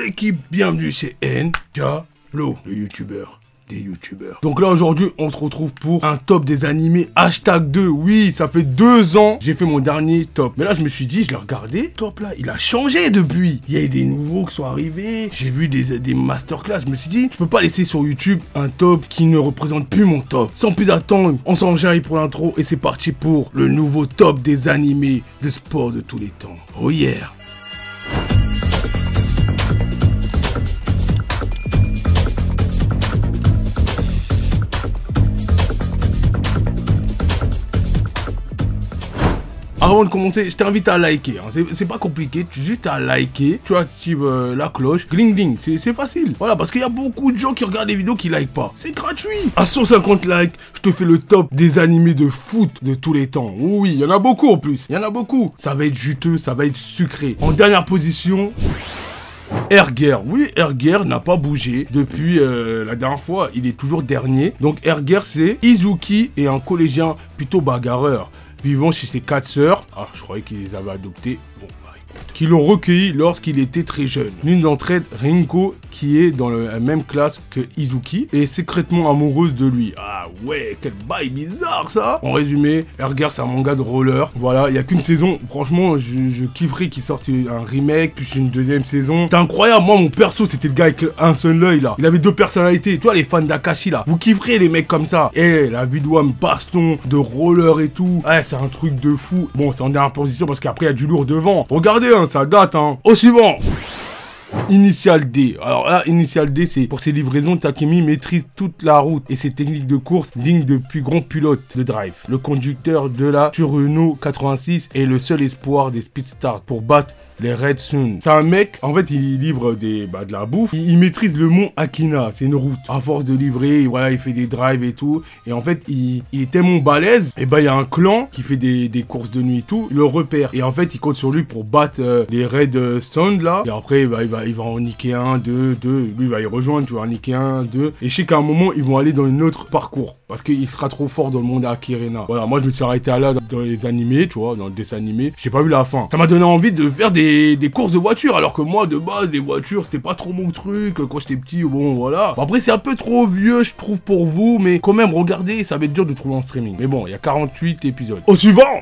l'équipe, bienvenue chez N'Jalo, le youtubeur des youtubeurs. Donc là aujourd'hui on se retrouve pour un top des animés #2. Oui, ça fait 2 ans j'ai fait mon dernier top. Mais là je me suis dit, je l'ai regardé, top là, il a changé depuis. Il y a eu des nouveaux qui sont arrivés. J'ai vu des masterclass. Je me suis dit, je peux pas laisser sur YouTube un top qui ne représente plus mon top. Sans plus attendre, on s'enjaille pour l'intro et c'est parti pour le nouveau top des animés de sport de tous les temps. Oh yeah. Avant de commencer, je t'invite à liker, hein. C'est pas compliqué, tu juste à liker, tu actives la cloche, gling gling, c'est facile. Voilà, parce qu'il y a beaucoup de gens qui regardent les vidéos qui like pas. C'est gratuit. À 150 likes, je te fais le top des animés de foot de tous les temps. Oui, il y en a beaucoup en plus, il y en a beaucoup. Ça va être juteux, ça va être sucré. En dernière position... Erger, oui, Erger n'a pas bougé depuis la dernière fois, il est toujours dernier. Donc Erger c'est Izuki et un collégien plutôt bagarreur, vivant chez ses 4 sœurs. Ah, je croyais qu'ils les avaient adoptés. Bon, bah écoute. Qui l'ont recueilli lorsqu'il était très jeune. L'une d'entre elles, Rinko, qui est dans la même classe que Izuki, est secrètement amoureuse de lui. Ah ouais, quel bail bizarre ça. En résumé, Erger c'est un manga de roller. Voilà, il n'y a qu'une saison. Franchement, je kifferais qu'il sorte un remake, plus une deuxième saison. C'est incroyable, moi mon perso c'était le gars avec un seul œil là. Il avait 2 personnalités. Toi les fans d'Akashi là, vous kifferez les mecs comme ça. Et la vidéo à baston, de roller et tout. Ouais, c'est un truc de fou. Bon, c'est en dernière position parce qu'après il y a du lourd devant. Regardez, hein, ça date, hein. Au suivant. Initial D. Alors là, Initial D, c'est pour ses livraisons, Takemi maîtrise toute la route et ses techniques de course dignes de plus grands pilotes de drive. Le conducteur de la Renault 86 est le seul espoir des Speedstars pour battre les Red Sun. C'est un mec, en fait, il livre de la bouffe. Il maîtrise le mont Akina, c'est une route. À force de livrer, voilà, il fait des drives et tout. Et en fait, il est tellement balèze, et bah, il y a un clan qui fait des courses de nuit et tout. Il le repère. Et en fait, il compte sur lui pour battre les Red Sun, là. Et après, il va en niquer un, deux. Lui, il va y rejoindre, tu vas en niquer un, 2. Et je sais qu'à un moment, ils vont aller dans un autre parcours. Parce qu'il sera trop fort dans le monde Akirena. Voilà, moi, je me suis arrêté là dans les animés, tu vois, dans le dessin animé. J'ai pas vu la fin. Ça m'a donné envie de faire des courses de voitures, alors que moi de base des voitures c'était pas trop mon truc quand j'étais petit. Bon voilà, bon, après c'est un peu trop vieux je trouve pour vous, mais quand même regardez, ça va être dur de trouver en streaming, mais bon il y a 48 épisodes. Au suivant.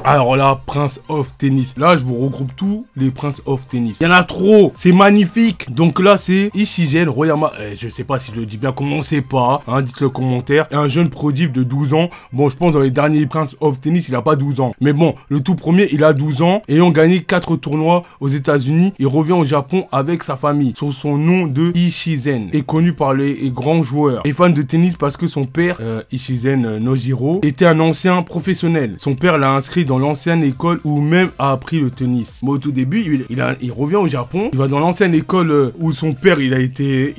Alors là, Prince of Tennis. Là, je vous regroupe tous les Prince of Tennis. Il y en a trop. C'est magnifique. Donc là, c'est Ishigen Royama. Je sais pas si je le dis bien. Comment on sait pas. Hein, dites-le en commentaire. Et un jeune prodige de 12 ans. Bon, je pense dans les derniers Prince of Tennis, il a pas 12 ans. Mais bon, le tout premier, il a 12 ans. Ayant gagné 4 tournois aux États-Unis, il revient au Japon avec sa famille. Sous son nom de Ishizen. Est connu par les grands joueurs. Et fan de tennis parce que son père, Ishizen Nojiro, était un ancien professionnel. Son père l'a inscrit dans l'ancienne école où même a appris le tennis. Mais au tout début, il revient au Japon, il va dans l'ancienne école où son père il a été,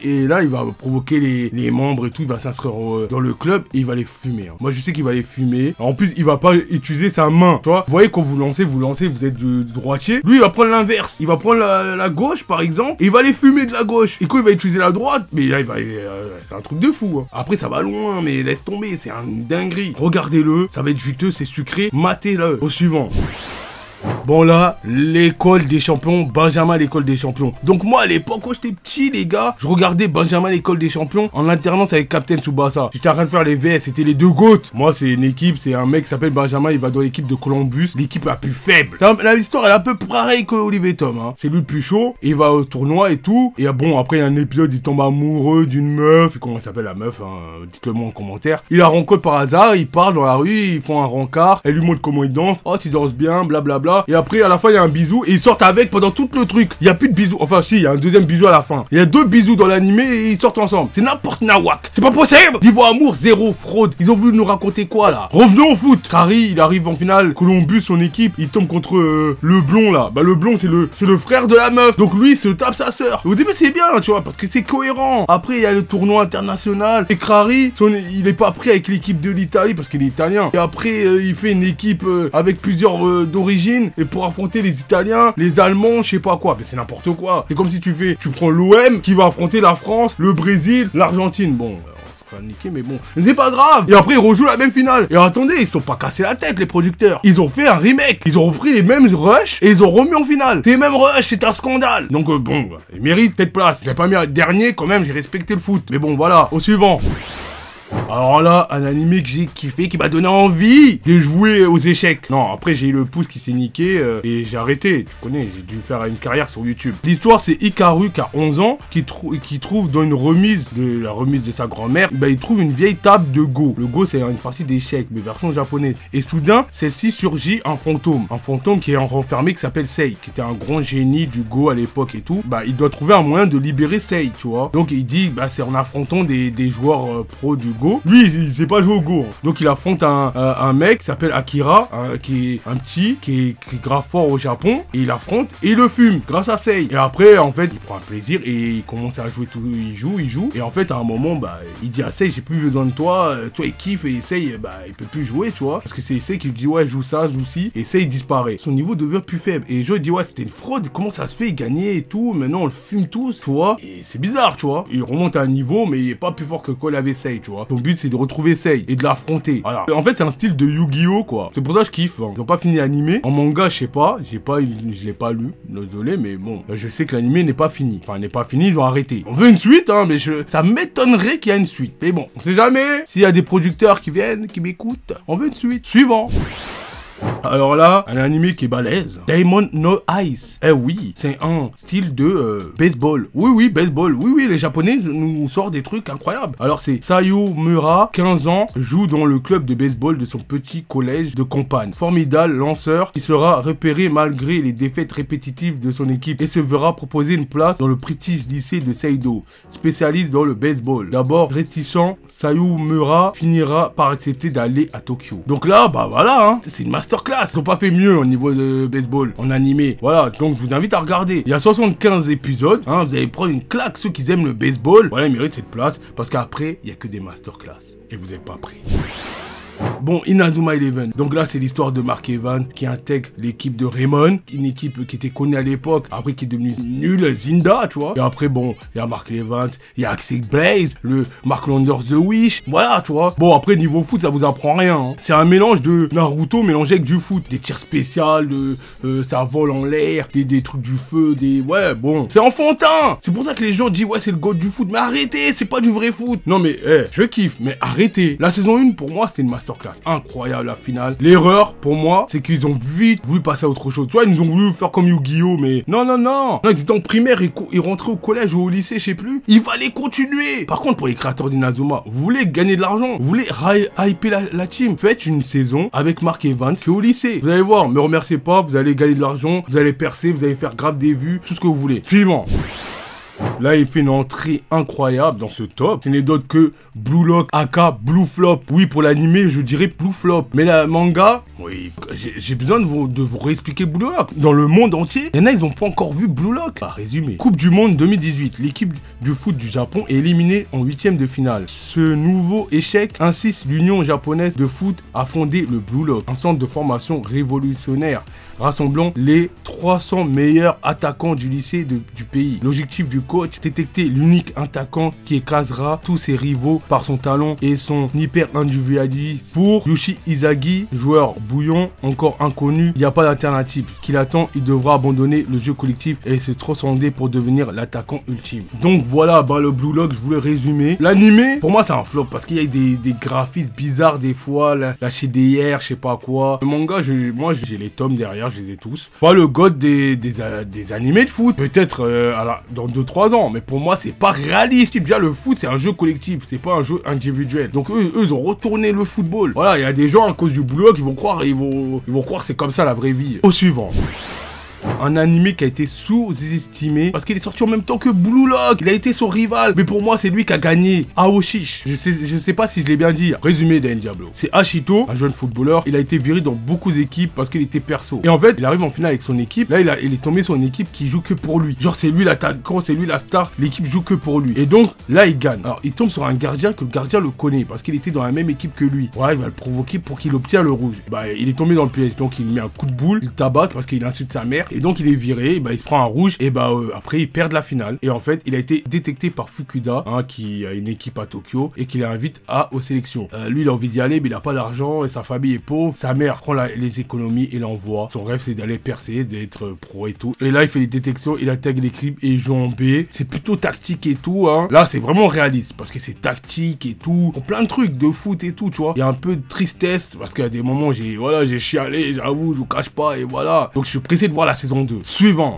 et là il va provoquer les membres et tout, il va s'inscrire dans le club et il va les fumer. Hein. Moi je sais qu'il va les fumer. En plus il va pas utiliser sa main. Tu vois, vous voyez quand vous lancez, vous êtes du droitier. Lui il va prendre l'inverse. Il va prendre la gauche par exemple et il va les fumer de la gauche. Et quand il va utiliser la droite, mais là c'est un truc de fou. Hein. Après ça va loin, mais laisse tomber, c'est une dinguerie. Regardez-le, ça va être juteux, c'est sucré. Matez-le. Au suivant. Bon là, l'école des champions, Benjamin l'école des champions. Donc moi à l'époque quand j'étais petit les gars, je regardais Benjamin l'école des champions en alternance avec Captain Tsubasa. J'étais en train de faire les VS, c'était les 2 GOAT. Moi c'est une équipe, c'est un mec qui s'appelle Benjamin, il va dans l'équipe de Columbus, l'équipe la plus faible. L'histoire elle est un peu pareille que Olivier Tom, hein. C'est lui le plus chaud, et il va au tournoi et tout. Et bon après il y a un épisode, il tombe amoureux d'une meuf, et comment s'appelle la meuf, hein, dites-le moi en commentaire. Il la rencontre par hasard, il part dans la rue, ils font un rencard, elle lui montre comment il danse, oh tu danses bien, blablabla. Et après à la fin il y a un bisou et ils sortent avec pendant tout le truc. Il y a plus de bisous, enfin si il y a un deuxième bisou à la fin. Il y a 2 bisous dans l'animé et ils sortent ensemble. C'est n'importe nawak. C'est pas possible. Niveau amour zéro, fraude. Ils ont voulu nous raconter quoi là? Revenons au foot. Kari il arrive en finale, Columbus son équipe, il tombe contre le blond là. Bah le blond c'est le frère de la meuf. Donc lui il se tape sa sœur. Au début c'est bien tu vois parce que c'est cohérent. Après il y a le tournoi international et Kari il est pas pris avec l'équipe de l'Italie parce qu'il est italien. Et après il fait une équipe avec plusieurs d'origine et pour affronter les Italiens, les Allemands, je sais pas quoi. Mais c'est n'importe quoi. C'est comme si tu prends l'OM qui va affronter la France, le Brésil, l'Argentine. Bon, faire niquer, mais bon, c'est pas grave. Et après, ils rejouent la même finale. Et attendez, ils se sont pas cassés la tête, les producteurs. Ils ont fait un remake. Ils ont repris les mêmes rushs et ils ont remis en finale. C'est les mêmes rushs, c'est un scandale. Donc bon, ils méritent cette place. J'ai pas mis un dernier, quand même, j'ai respecté le foot. Mais bon, voilà, au suivant. Alors là, un animé que j'ai kiffé, qui m'a donné envie de jouer aux échecs. Non, après j'ai eu le pouce qui s'est niqué et j'ai arrêté. Tu connais, j'ai dû faire une carrière sur YouTube. L'histoire, c'est Hikaru qui a 11 ans, qui trouve dans une remise, la remise de sa grand-mère, bah, il trouve une vieille table de Go. Le Go, c'est une partie d'échecs, mais version japonaise. Et soudain, celle-ci surgit un fantôme. Un fantôme qui est renfermé, qui s'appelle Sei, qui était un grand génie du Go à l'époque et tout. Bah, il doit trouver un moyen de libérer Sei, tu vois. Donc il dit, bah, c'est en affrontant des joueurs pros du Go. Lui, il sait pas jouer au Go. Donc il affronte un mec qui s'appelle Akira, qui est un petit, qui est grave fort au Japon. Et il affronte et il le fume grâce à Sei. Et après, en fait, il prend un plaisir et il commence à jouer tout. Il joue. Et en fait, à un moment, bah, il dit à Sei, j'ai plus besoin de toi. Toi, il kiffe et Sei, bah, il peut plus jouer, tu vois. Parce que c'est Sei qui lui dit, ouais, joue ça, joue ci. Et Sei, il disparaît. Son niveau devient plus faible. Et Joe, il dit, ouais, c'était une fraude. Comment ça se fait? Il gagnait et tout. Maintenant, on le fume tous, tu vois. Et c'est bizarre, tu vois. Il remonte à un niveau, mais il est pas plus fort que quand il avait Sei, tu vois. Son but, c'est de retrouver Sei et de l'affronter. Voilà. En fait, c'est un style de Yu-Gi-Oh, quoi. C'est pour ça que je kiffe. Hein. Ils ont pas fini l'animé. En manga, je sais pas. Je l'ai pas lu. Désolé, mais bon. Je sais que l'animé n'est pas fini. Enfin, n'est pas fini, ils ont arrêté. On veut une suite, hein, mais ça m'étonnerait qu'il y ait une suite. Mais bon, on sait jamais. S'il y a des producteurs qui viennent, qui m'écoutent, on veut une suite. Suivant. Alors là, un animé qui est balèze. Diamond No Ice. Eh oui, c'est un style de baseball. Oui, baseball. Oui, les Japonais nous sortent des trucs incroyables. Alors c'est Sayumura, 15 ans, joue dans le club de baseball de son petit collège de campagne. Formidable lanceur qui sera repéré malgré les défaites répétitives de son équipe et se verra proposer une place dans le British lycée de Seido, spécialiste dans le baseball. D'abord réticent, Sayumura finira par accepter d'aller à Tokyo. Donc là, bah voilà, hein, c'est une masterclass. Ils ont pas fait mieux au niveau de baseball en animé. Voilà, donc je vous invite à regarder. Il y a 75 épisodes, hein, vous allez prendre une claque. Ceux qui aiment le baseball, voilà, ils méritent cette place parce qu'après, il y a que des masterclass et vous n'êtes pas prêts. Bon, Inazuma Eleven. Donc là, c'est l'histoire de Mark Evans qui intègre l'équipe de Raymond, une équipe qui était connue à l'époque, après qui est devenue nulle, Zinda, tu vois. Et après, bon, il y a Mark Evans, il y a Axel Blaze, le Mark Landers de Wish, voilà, tu vois. Bon, après, niveau foot, ça vous apprend rien. Hein. C'est un mélange de Naruto mélangé avec du foot. Des tirs spéciaux, ça vole en l'air, des trucs du feu, ouais, bon. C'est enfantin. C'est pour ça que les gens disent, ouais, c'est le god du foot. Mais arrêtez, c'est pas du vrai foot. Non, mais, je kiffe, mais arrêtez. La saison 1, pour moi, c'était une masterclass. Incroyable la finale. L'erreur pour moi, c'est qu'ils ont vite voulu passer à autre chose. Tu vois, ils nous ont voulu faire comme Yu-Gi-Oh, mais non, ils étaient en primaire, ils rentraient au collège ou au lycée, je sais plus. Il fallait continuer. Par contre, pour les créateurs d'Inazuma, vous voulez gagner de l'argent, vous voulez hyper la team, faites une saison avec Mark Evans qui est au lycée. Vous allez voir, me remerciez pas, vous allez gagner de l'argent, vous allez percer, vous allez faire grave des vues, tout ce que vous voulez. Suivant. Là, il fait une entrée incroyable dans ce top. Ce n'est d'autre que Blue Lock, aka Blue Flop. Oui, pour l'animé, je dirais Blue Flop. Mais la manga, oui, j'ai besoin de vous réexpliquer Blue Lock. Dans le monde entier, il y en a, ils n'ont pas encore vu Blue Lock. Résumé. Coupe du Monde 2018. L'équipe du foot du Japon est éliminée en 8e de finale. Ce nouveau échec insiste l'Union japonaise de foot à fonder le Blue Lock, un centre de formation révolutionnaire rassemblant les 300 meilleurs attaquants du lycée du pays. L'objectif du coach, détecter l'unique attaquant qui écrasera tous ses rivaux par son talent et son hyper individualisme. Pour Yoshi Izagi, joueur bouillon, encore inconnu, il n'y a pas d'alternative. Qu'il attend, il devra abandonner le jeu collectif et se transcender pour devenir l'attaquant ultime. Donc voilà, bah, le Blue Lock, je voulais résumer. L'animé, pour moi, c'est un flop parce qu'il y a des graphismes bizarres des fois, la HDR, je sais pas quoi. Le manga, moi, j'ai les tomes derrière, je les ai tous. Pas le god des animés de foot. Peut-être dans 2-3 ans, mais pour moi, c'est pas réaliste. Déjà, le foot, c'est un jeu collectif, c'est pas un jeu individuel. Donc eux, ils ont retourné le football. Voilà, il y a des gens à cause du boulot qui vont croire, ils vont croire que c'est comme ça la vraie vie. Au suivant. Un animé qui a été sous-estimé parce qu'il est sorti en même temps que Blue Lock. Il a été son rival, mais pour moi c'est lui qui a gagné. Aoshish, je sais pas si je l'ai bien dit. Résumé d'En Diablo, c'est Hachito, un jeune footballeur. Il a été viré dans beaucoup d'équipes parce qu'il était perso. Et en fait, il arrive en finale avec son équipe. Là, il est tombé sur une équipe qui joue que pour lui. Genre c'est lui l'attaquant, c'est lui la star. L'équipe joue que pour lui. Et donc là, il gagne. Alors il tombe sur un gardien que le gardien le connaît parce qu'il était dans la même équipe que lui. Ouais, il va le provoquer pour qu'il obtienne le rouge. Bah, il est tombé dans le piège. Donc il met un coup de boule, il tabasse parce qu'il insulte sa mère. Et donc il est viré, il se prend un rouge, et après il perd la finale. Et en fait, il a été détecté par Fukuda, qui a une équipe à Tokyo, et qui l'invite aux sélections. Lui, il a envie d'y aller, mais il n'a pas d'argent, et sa famille est pauvre. Sa mère prend les économies et l'envoie. Son rêve, c'est d'aller percer, d'être pro et tout. Et là, il fait les détections, il intègre l'équipe et il joue en B. C'est plutôt tactique et tout, hein. Là, c'est vraiment réaliste, parce que c'est tactique et tout. Plein de trucs de foot et tout, tu vois. Il y a un peu de tristesse, parce qu'il y a des moments où j'ai chialé, j'avoue, je vous cache pas, et voilà. Donc, je suis pressé de voir la saison 2. Suivant.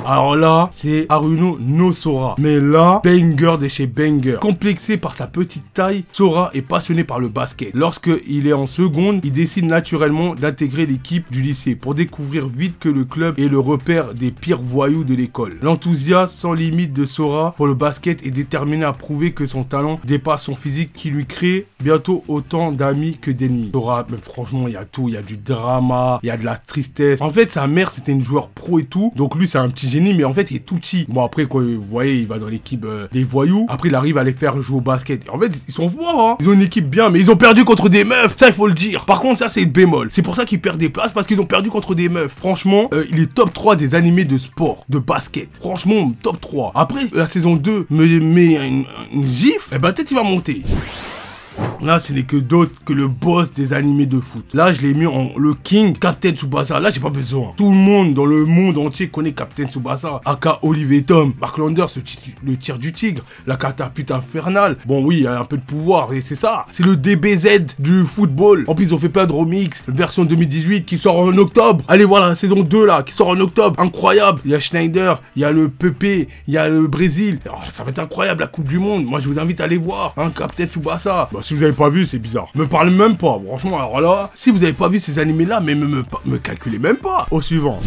Alors là, c'est Haruno no Sora. Mais là, banger de chez banger. Complexé par sa petite taille, Sora est passionné par le basket. Lorsqu'il est en seconde, il décide naturellement d'intégrer l'équipe du lycée pour découvrir vite que le club est le repère des pires voyous de l'école. L'enthousiasme sans limite de Sora pour le basket est déterminé à prouver que son talent dépasse son physique qui lui crée bientôt autant d'amis que d'ennemis. Sora, mais franchement, il y a tout. Il y a du drama, il y a de la tristesse. En fait, sa mère, c'était une joueur pro et tout. Donc lui, c'est un petit génie, mais en fait il est tout petit. Bon, après, quand vous voyez, il va dans l'équipe des voyous. Après, il arrive à les faire jouer au basket. En fait, ils sont forts, hein. Ils ont une équipe bien, mais ils ont perdu contre des meufs. Ça, il faut le dire. Par contre, ça, c'est le bémol. C'est pour ça qu'ils perdent des places, parce qu'ils ont perdu contre des meufs. Franchement, il est top 3 des animés de sport, de basket. Franchement, top 3. Après, la saison 2 me met une gifle. Et peut-être il va monter. Là, ce n'est que d'autres que le boss des animés de foot. Là, je l'ai mis en le King, Captain Tsubasa. Là, j'ai pas besoin. Tout le monde dans le monde entier connaît Captain Tsubasa. Aka Olivier Tom. Mark Landers, le tir du tigre. La catapulte infernale. Bon, oui, il y a un peu de pouvoir. Et c'est ça. C'est le DBZ du football. En plus, ils ont fait plein de remix. Version 2018 qui sort en octobre. Allez voir la saison 2 là, qui sort en octobre. Incroyable. Il y a Schneider. Il y a le Pepe. Il y a le Brésil. Oh, ça va être incroyable, la Coupe du Monde. Moi, je vous invite à aller voir. Hein, Captain Tsubasa. Bah, si vous avez pas vu, c'est bizarre. Me parlez même pas, franchement. Alors là, si vous avez pas vu ces animés là, mais me calculez même pas. Au suivant.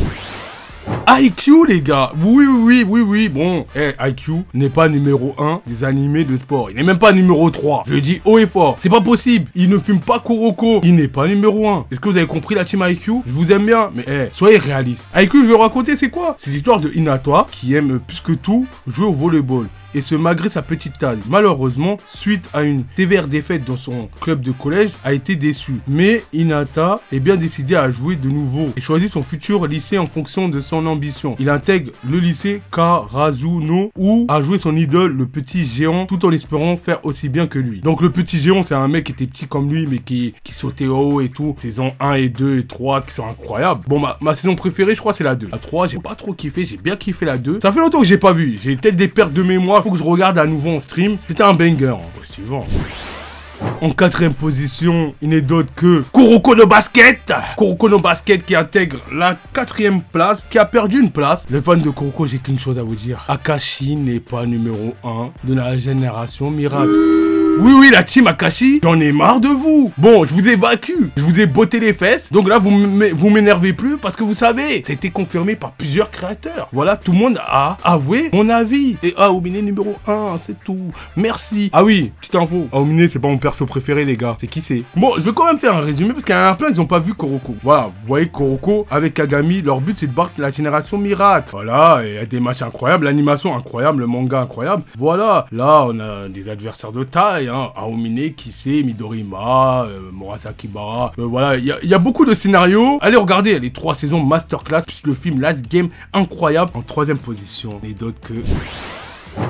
IQ, les gars. Oui. Bon, IQ n'est pas numéro 1 des animés de sport. Il n'est même pas numéro 3. Je le dis haut et fort. C'est pas possible. Il ne fume pas Kuroko. Il n'est pas numéro 1. Est-ce que vous avez compris, la team IQ? Je vous aime bien, mais soyez réaliste. IQ, je vais raconter, c'est quoi? C'est l'histoire de Hinata qui aime plus que tout jouer au volleyball. Et ce malgré sa petite taille. Malheureusement, suite à une sévère défaite dans son club de collège, a été déçu. Mais Hinata est bien décidé à jouer de nouveau et choisit son futur lycée en fonction de son ambition. Il intègre le lycée Karazuno où a joué son idole, le petit géant, tout en espérant faire aussi bien que lui. Donc le petit géant, c'est un mec qui était petit comme lui, mais qui sautait haut et tout. Saison 1 et 2 et 3 qui sont incroyables. Bon, ma saison préférée, je crois, c'est la 2. La 3, j'ai pas trop kiffé, j'ai bien kiffé la 2. Ça fait longtemps que j'ai pas vu. J'ai peut-être des pertes de mémoire. Faut que je regarde à nouveau en stream. C'était un banger. Suivant. En 4ème position, il n'est d'autre que Kuroko no Basket. Kuroko no Basket qui intègre la 4ème place, qui a perdu une place. Les fans de Kuroko, j'ai qu'une chose à vous dire. Akashi n'est pas numéro 1 de la génération miracle. Oui, la team Akashi, j'en ai marre de vous. Bon, je vous ai vaincu, je vous ai botté les fesses. Donc là, vous m'énervez plus parce que vous savez, ça a été confirmé par plusieurs créateurs. Voilà, tout le monde a avoué mon avis. Et Aomine numéro 1, c'est tout. Merci. Ah oui, petite info. Aomine, c'est pas mon perso préféré, les gars. C'est qui c'est? Bon, je vais quand même faire un résumé parce qu'il y en a plein, ils ont pas vu Kuroko. Voilà, vous voyez Kuroko avec Kagami, leur but c'est de battre la génération miracle. Voilà, il y a des matchs incroyables, l'animation incroyable, le manga incroyable. Voilà, là, on a des adversaires de taille. Aomine, Kisei, Midorima, Murasaki Bara. Voilà, il y a beaucoup de scénarios. Allez regarder les 3 saisons masterclass, plus le film Last Game, incroyable. En 3ème position, et d'autres que...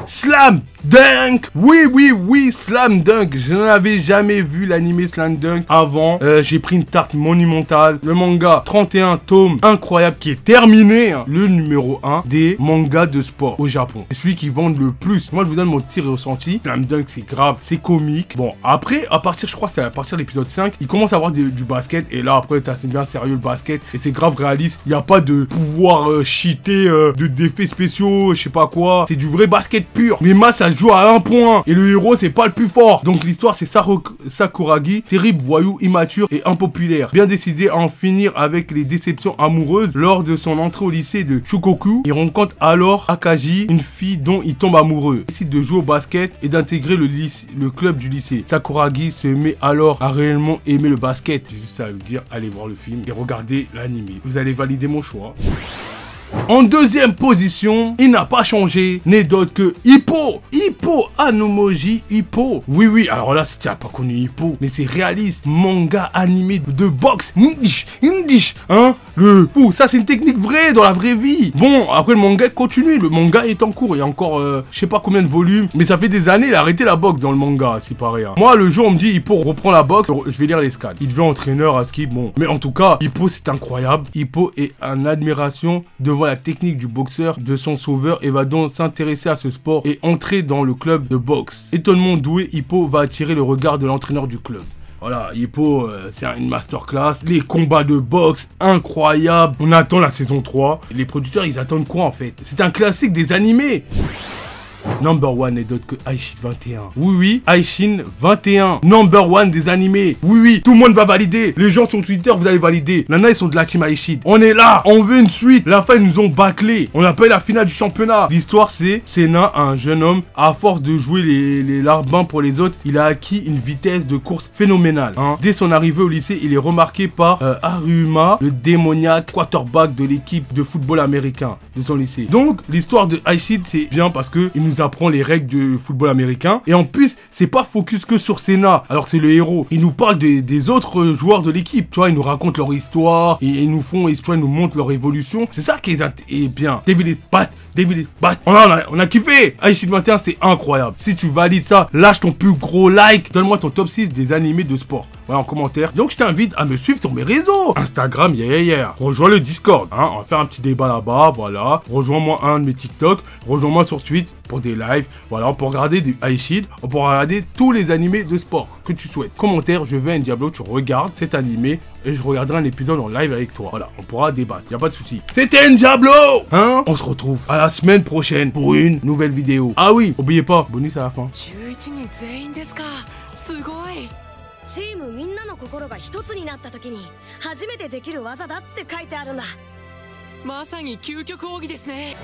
Slam Dunk. Oui, Slam Dunk. Je n'avais jamais vu l'anime Slam Dunk avant. J'ai pris une tarte monumentale. Le manga 31 tomes incroyable qui est terminé. Hein. Le numéro 1 des mangas de sport au Japon. C'est celui qui vend le plus. Moi, je vous donne mon tir et ressenti. Slam Dunk, c'est grave, c'est comique. Bon, après, je crois que c'est à partir de l'épisode 5, il commence à avoir du basket. Et là, après, c'est bien sérieux le basket. Et c'est grave réaliste. Il n'y a pas de pouvoir cheaté, d'effets spéciaux, je sais pas quoi. C'est du vrai basket pur. Les masses, ça se joue à 1 point. Et le héros, c'est pas le plus fort. Donc l'histoire, c'est Sakuragi, terrible voyou, immature et impopulaire. Bien décidé à en finir avec les déceptions amoureuses. Lors de son entrée au lycée de Shukoku, il rencontre alors Akaji, une fille dont il tombe amoureux. Il décide de jouer au basket et d'intégrer le club du lycée. Sakuragi se met alors à réellement aimer le basket. J'ai juste à vous dire, allez voir le film et regardez l'anime. Vous allez valider mon choix. En deuxième position, il n'a pas changé, n'est d'autre que Hippo. Hippo, Anomoji Hippo. Oui, alors là, si tu n'as pas connu Hippo, mais c'est réaliste, manga animé de boxe. Indish, hein. Ça c'est une technique vraie dans la vraie vie. Bon, après le manga continue, le manga est en cours, il y a encore, je sais pas combien de volumes, mais ça fait des années, il a arrêté la boxe dans le manga, si pareil. Hein. Moi, le jour, on me dit, Hippo reprend la boxe, je vais lire les scans. Il devient entraîneur à ski, bon. Mais en tout cas, Hippo, c'est incroyable. Hippo est en admiration devant la technique du boxeur, de son sauveur, et va donc s'intéresser à ce sport et entrer dans le club de boxe. Étonnement doué, Hippo va attirer le regard de l'entraîneur du club. Voilà, Hippo, c'est une masterclass. Les combats de boxe, incroyables. On attend la saison 3. Les producteurs, ils attendent quoi en fait? C'est un classique des animés. Number 1 n'est d'autre que Aishin 21. Oui, Aishin 21. Number 1 des animés. Oui, tout le monde va valider. Les gens sur Twitter, vous allez valider. Nana, ils sont de la team Aishin. On est là. On veut une suite. La fin, ils nous ont bâclé. On appelle la finale du championnat. L'histoire, c'est Senna, un jeune homme. À force de jouer les larbins pour les autres, il a acquis une vitesse de course phénoménale. Hein. Dès son arrivée au lycée, il est remarqué par Haruma, le démoniaque quarterback de l'équipe de football américain de son lycée. Donc, l'histoire de Aishin, c'est bien parce que il nous apprend les règles du football américain. Et en plus, c'est pas focus que sur Senna. Alors c'est le héros. Il nous parle des autres joueurs de l'équipe. Tu vois, ils nous racontent leur histoire. Et ils nous font histoire, ils nous montrent leur évolution. C'est ça qui est bien. David Bat. On a kiffé. Aishin 21, c'est incroyable. Si tu valides ça, lâche ton plus gros like. Donne-moi ton top 6 des animés de sport. Voilà, en commentaire. Donc je t'invite à me suivre sur mes réseaux. Instagram, Rejoins le Discord. Hein, on va faire un petit débat là-bas. Voilà. Rejoins-moi un de mes TikTok. Rejoins-moi sur Twitch pour des lives. Voilà, on peut regarder du Aishin. On peut regarder tous les animés de sport que tu souhaites. Commentaire, je veux un Diablo. Tu regardes cet animé et je regarderai un épisode en live avec toi. Voilà, on pourra débattre. Y a pas de souci. C'était un Diablo. Hein? On se retrouve à la semaine prochaine pour une nouvelle vidéo. Ah oui, n'oubliez pas, bonus à la fin. チームみんなの心が一つになった時に初めてできる技だって書いてあるんだ。まさに究極奥義ですね。